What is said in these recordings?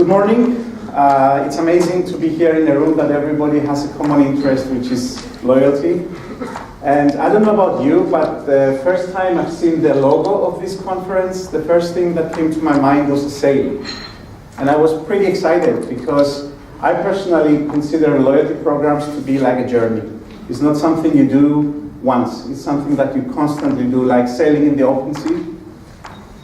Good morning. It's amazing to be here in a room that everybody has a common interest, which is loyalty. And I don't know about you, but the first time I've seen the logo of this conference, the first thing that came to my mind was a sail. And I was pretty excited because I personally consider loyalty programs to be like a journey. It's not something you do once. It's something that you constantly do, like sailing in the open sea.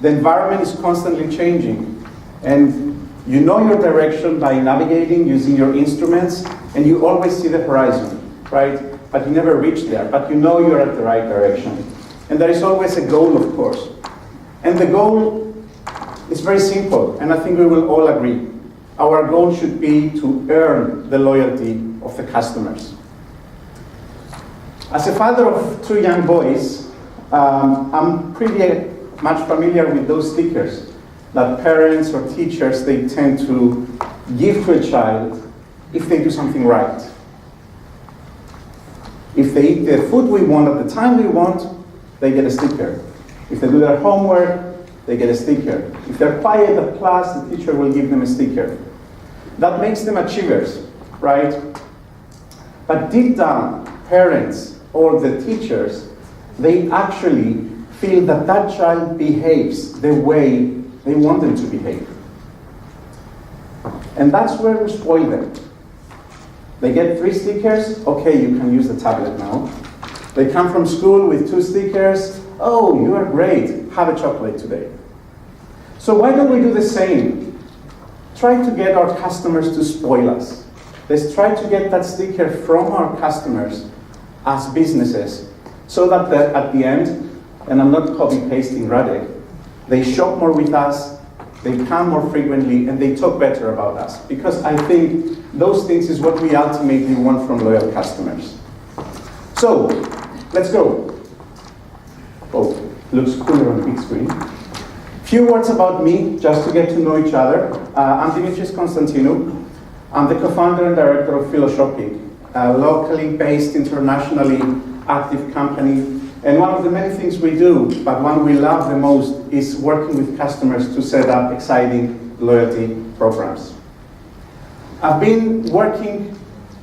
The environment is constantly changing. And you know your direction by navigating, using your instruments, and you always see the horizon, right? But you never reach there, but you know you're at the right direction. And there is always a goal, of course. And the goal is very simple, and I think we will all agree. Our goal should be to earn the loyalty of the customers. As a father of two young boys, I'm pretty much familiar with those stickers that parents or teachers, they tend to give to a child if they do something right. If they eat the food we want at the time we want, they get a sticker. If they do their homework, they get a sticker. If they're quiet at class, the teacher will give them a sticker. That makes them achievers, right? But deep down, parents or the teachers, they actually feel that that child behaves the way they want them to behave. And that's where we spoil them. They get 3 stickers, okay, you can use the tablet now. They come from school with 2 stickers, oh, you are great, have a chocolate today. So why don't we do the same? Try to get our customers to spoil us. Let's try to get that sticker from our customers as businesses, so that at the end, and I'm not copy-pasting Radek, they shop more with us, they come more frequently, and they talk better about us. Because I think those things is what we ultimately want from loyal customers. So, let's go. Oh, looks cooler on the big screen. Few words about me, just to get to know each other. I'm Demetris Constantinou. I'm the co-founder and director of PHILOSHOPIC, a locally based, internationally active company. And one of the many things we do, but one we love the most, is working with customers to set up exciting loyalty programs. I've been working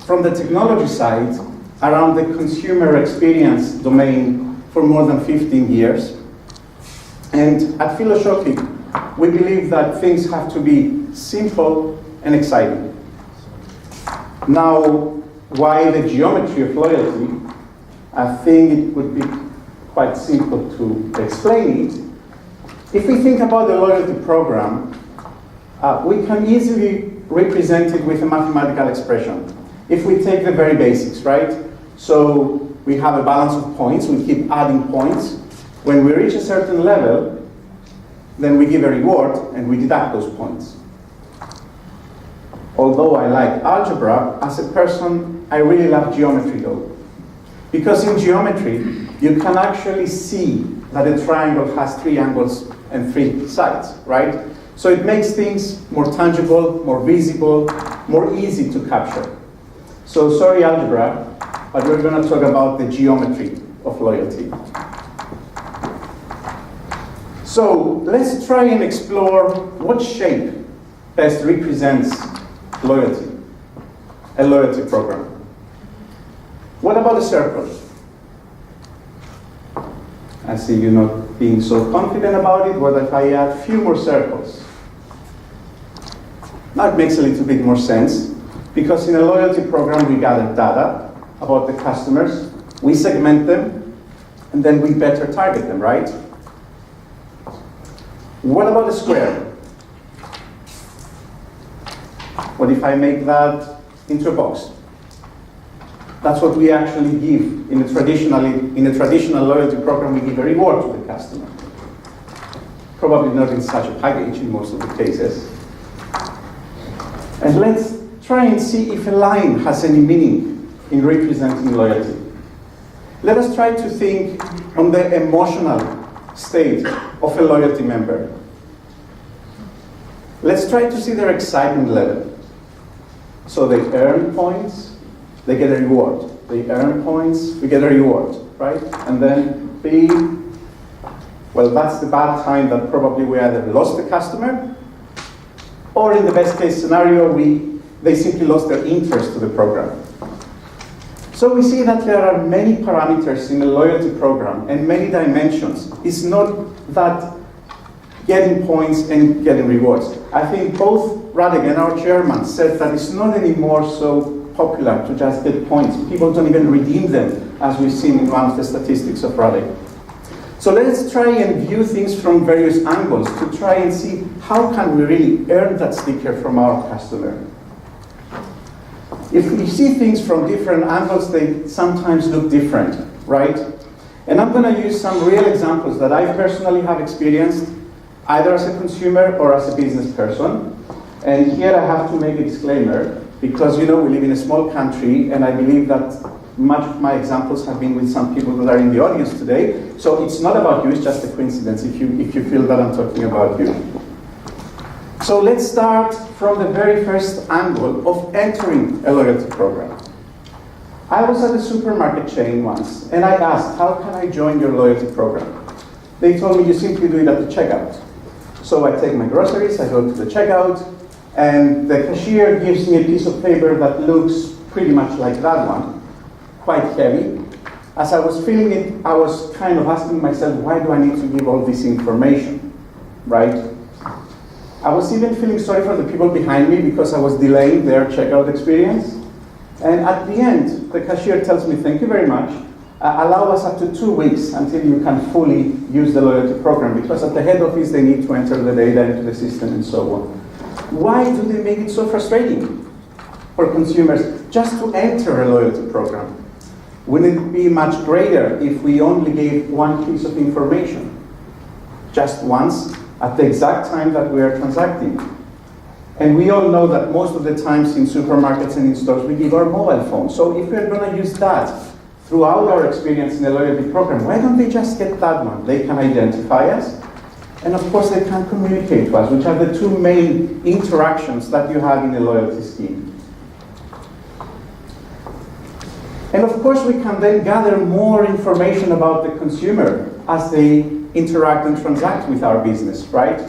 from the technology side around the consumer experience domain for more than 15 years. And at PHILOSHOPIC, we believe that things have to be simple and exciting. Now, why the geometry of loyalty? I think it would be quite simple to explain it. If we think about the loyalty program, we can easily represent it with a mathematical expression. If we take the very basics, right? So we have a balance of points, we keep adding points. When we reach a certain level, then we give a reward and we deduct those points. Although I like algebra, as a person, I really love geometry though. Because in geometry, you can actually see that a triangle has 3 angles and 3 sides, right? So it makes things more tangible, more visible, more easy to capture. So sorry algebra, but we're going to talk about the geometry of loyalty. So let's try and explore what shape best represents loyalty, a loyalty program. What about a circle? I see you not being so confident about it. What if I add a few more circles? Now it makes a little bit more sense, because in a loyalty program we gather data about the customers, we segment them, and then we better target them, right? What about a square? What if I make that into a box? That's what we actually give in a traditional loyalty program. We give a reward to the customer. Probably not in such a package in most of the cases. And let's try and see if a line has any meaning in representing loyalty. Let us try to think on the emotional state of a loyalty member. Let's try to see their excitement level. So they earn points, they get a reward. They earn points, we get a reward, right? And then B, well, that's the bad time that probably we either lost the customer Or in the best case scenario, they simply lost their interest to the program. So we see that there are many parameters in a loyalty program and many dimensions. It's not that getting points and getting rewards. I think both Radek and our chairman said that it's not anymore so popular to just get points. People don't even redeem them, as we've seen in one of the statistics of Radek. So let's try and view things from various angles to try and see how can we really earn that sticker from our customer. If we see things from different angles, they sometimes look different, right? And I'm going to use some real examples that I personally have experienced, either as a consumer or as a business person. And here I have to make a disclaimer, because we live in a small country, and I believe that much of my examples have been with some people that are in the audience today. So it's not about you, it's just a coincidence if you feel that I'm talking about you. So let's start from the very first angle of entering a loyalty program. I was at a supermarket chain once, and I asked, how can I join your loyalty program? They told me you simply do it at the checkout. So I take my groceries, I go to the checkout, and the cashier gives me a piece of paper that looks pretty much like that one, quite heavy. As I was filling it, I was kind of asking myself, why do I need to give all this information, right? I was even feeling sorry for the people behind me because I was delaying their checkout experience. And at the end, the cashier tells me, thank you very much. Allow us up to 2 weeks until you can fully use the loyalty program, because at the head office, they need to enter the data into the system and so on. Why do they make it so frustrating for consumers just to enter a loyalty program? Wouldn't it be much greater if we only gave one piece of information, just once, at the exact time that we are transacting? And we all know that most of the times in supermarkets and in stores, we give our mobile phone. So if we're going to use that throughout our experience in a loyalty program, why don't they just get that one? They can identify us, and of course they can communicate to us, which are the two main interactions that you have in a loyalty scheme. And of course we can then gather more information about the consumer as they interact and transact with our business, right?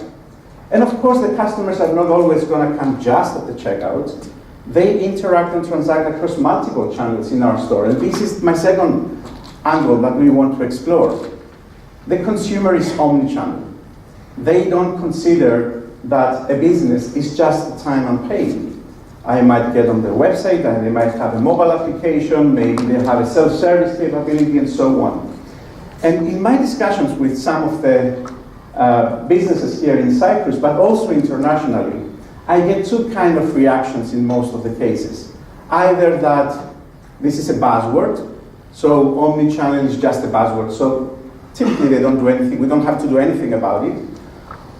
And of course the customers are not always going to come just at the checkout. They interact and transact across multiple channels in our store. And this is my second angle that we want to explore. The consumer is omnichannel. They don't consider that a business is just time and pay. I might get on their website, and they might have a mobile application, maybe they have a self-service capability, and so on. And in my discussions with some of the businesses here in Cyprus, but also internationally, I get two kind of reactions in most of the cases. Either that this is a buzzword, so omnichannel is just a buzzword, so typically they don't do anything, we don't have to do anything about it.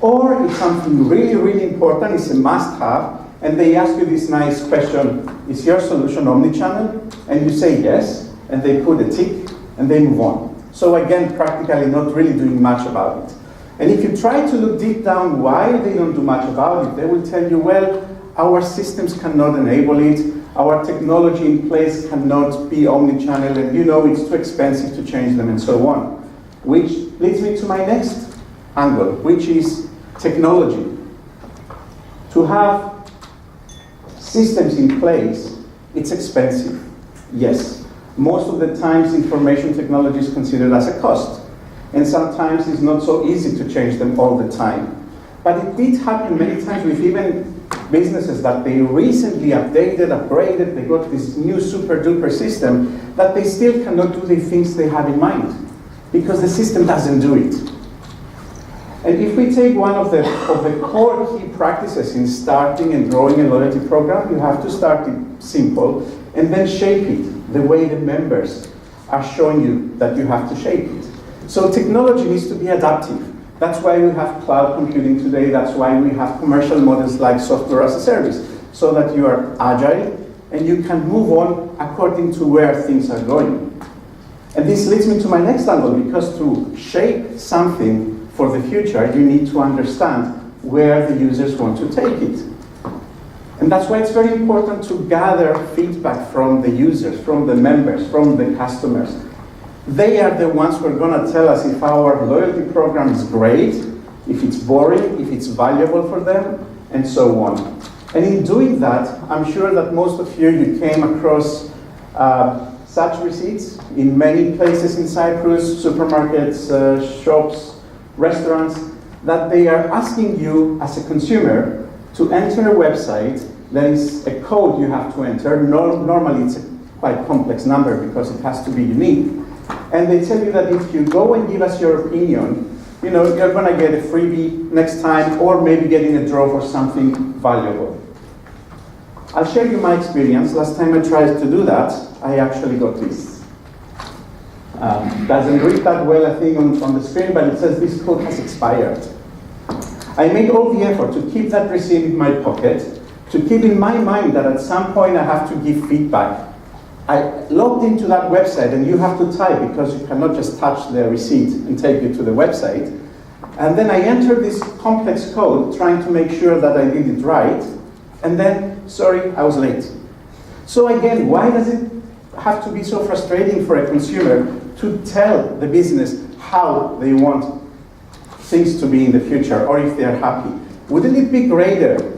Or it's something really, really important, it's a must-have, and they ask you this nice question, is your solution omnichannel? And you say yes, and they put a tick, and they move on. So again, practically not really doing much about it. And if you try to look deep down why they don't do much about it, they will tell you, well, our systems cannot enable it, our technology in place cannot be omnichannel, and it's too expensive to change them, and so on. Which leads me to my next angle, which is technology. To have systems in place, it's expensive, yes. Most of the times information technology is considered as a cost, and sometimes it's not so easy to change them all the time. But it did happen many times with even businesses that they recently updated, upgraded, they got this new super duper system that they still cannot do the things they had in mind because the system doesn't do it. And if we take one of the core key practices in starting and growing a loyalty program, you have to start it simple and then shape it the way the members are showing you that you have to shape it. So technology needs to be adaptive. That's why we have cloud computing today. That's why we have commercial models like software as a service, so that you are agile and you can move on according to where things are going. And this leads me to my next angle, because to shape something for the future, you need to understand where the users want to take it. And that's why it's very important to gather feedback from the users, from the members, from the customers. They are the ones who are going to tell us if our loyalty program is great, if it's boring, if it's valuable for them, and so on. And in doing that, I'm sure that most of you came across such receipts in many places in Cyprus, supermarkets, shops, restaurants, that they are asking you as a consumer to enter a website. There is a code you have to enter. Normally it's a quite complex number because it has to be unique. And they tell you that if you go and give us your opinion, you know, you're going to get a freebie next time, or maybe get in a draw for something valuable. I'll share you my experience. Last time I tried to do that, I actually got this. Doesn't read that well, I think, on the screen, but it says this code has expired. I made all the effort to keep that receipt in my pocket, to keep in my mind that at some point I have to give feedback. I logged into that website, and you have to type because you cannot just touch the receipt and take you to the website. And then I entered this complex code trying to make sure that I did it right. And then, sorry, I was late. So again, why does it have to be so frustrating for a consumer to tell the business how they want things to be in the future, or if they're happy? Wouldn't it be greater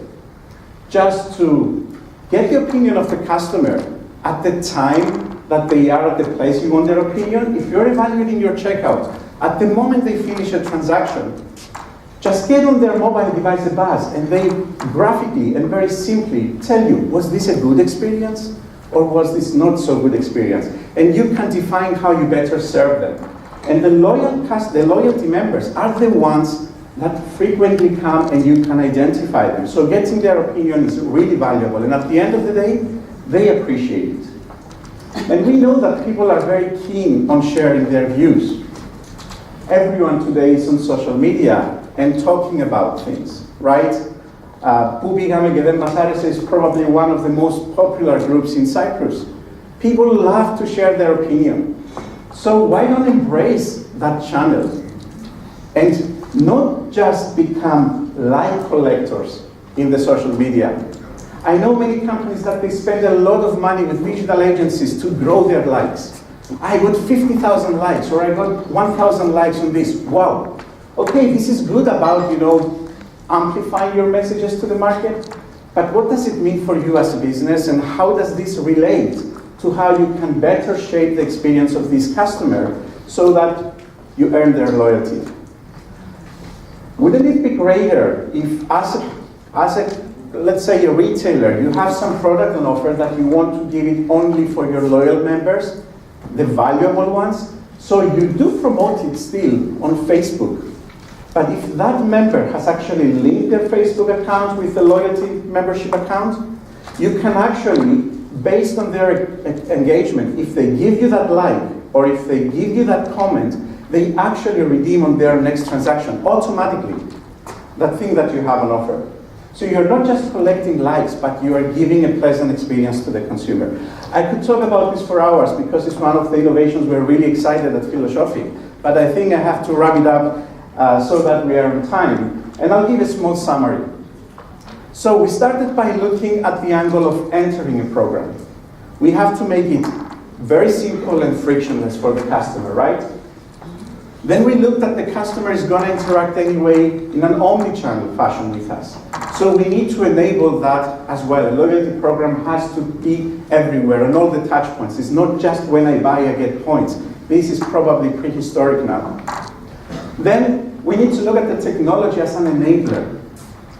just to get the opinion of the customer at the time that they are at the place you want their opinion? If you're evaluating your checkout, at the moment they finish a transaction, just get on their mobile device a buzz, and they graphically and very simply tell you, was this a good experience or was this not so good experience? And you can define how you better serve them. And the loyalty members are the ones that frequently come, and you can identify them. So getting their opinion is really valuable, and at the end of the day, they appreciate it. And we know that people are very keen on sharing their views. Everyone today is on social media and talking about things, right? Που πήγαμε και δεν μας άρεσε is probably one of the most popular groups in Cyprus. People love to share their opinion. So why not embrace that channel and not just become like collectors in the social media? I know many companies that they spend a lot of money with digital agencies to grow their likes. I got 50,000 likes, or I got 1,000 likes on this. Wow. Okay, this is good about, you know, amplifying your messages to the market, but what does it mean for you as a business, and how does this relate to how you can better shape the experience of this customer so that you earn their loyalty? Wouldn't it be greater if, let's say a retailer, you have some product on offer that you want to give it only for your loyal members, the valuable ones, so you do promote it still on Facebook. But if that member has actually linked their Facebook account with the loyalty membership account, you can actually, based on their engagement, if they give you that like, or if they give you that comment, they actually redeem on their next transaction automatically that thing that you have on offer. So you're not just collecting likes, but you are giving a pleasant experience to the consumer. I could talk about this for hours because it's one of the innovations we're really excited at PHILOSHOPIC, but I think I have to wrap it up so that we are on time. And I'll give a small summary. So we started by looking at the angle of entering a program. We have to make it very simple and frictionless for the customer, right? Then we looked at the customer is going to interact anyway in an omni-channel fashion with us. So we need to enable that as well. A loyalty program has to be everywhere on all the touch points. It's not just when I buy I get points. This is probably prehistoric now. Then we need to look at the technology as an enabler.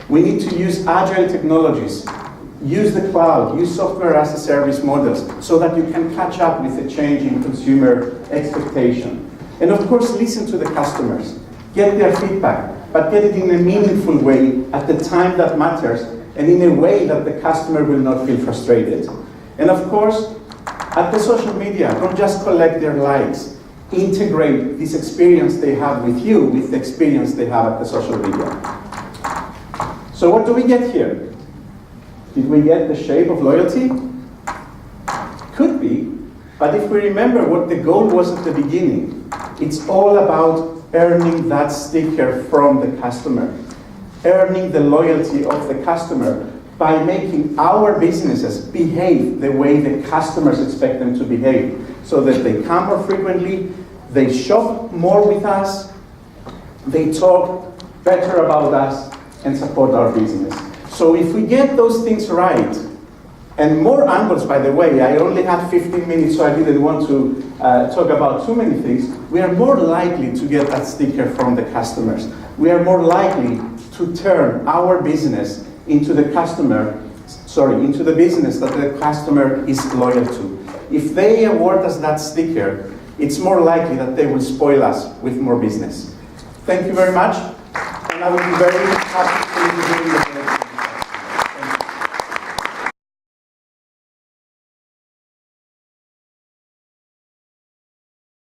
We need to use agile technologies, use the cloud, use software as a service models so that you can catch up with the change in consumer expectation. And of course, listen to the customers, get their feedback, but get it in a meaningful way at the time that matters, and in a way that the customer will not feel frustrated. And of course, at the social media, don't just collect their likes, integrate this experience they have with you with the experience they have at the social media. So what do we get here? Did we get the shape of loyalty? Could be, but if we remember what the goal was at the beginning, it's all about earning that sticker from the customer, earning the loyalty of the customer by making our businesses behave the way the customers expect them to behave, so that they come more frequently, they shop more with us, they talk better about us, and support our business. So if we get those things right, and more angles, by the way, I only had 15 minutes, so I didn't want to talk about too many things, we are more likely to get that sticker from the customers. We are more likely to turn our business into the into the business that the customer is loyal to. If they award us that sticker, it's more likely that they will spoil us with more business. Thank you very much, and I will be very happy to be doing the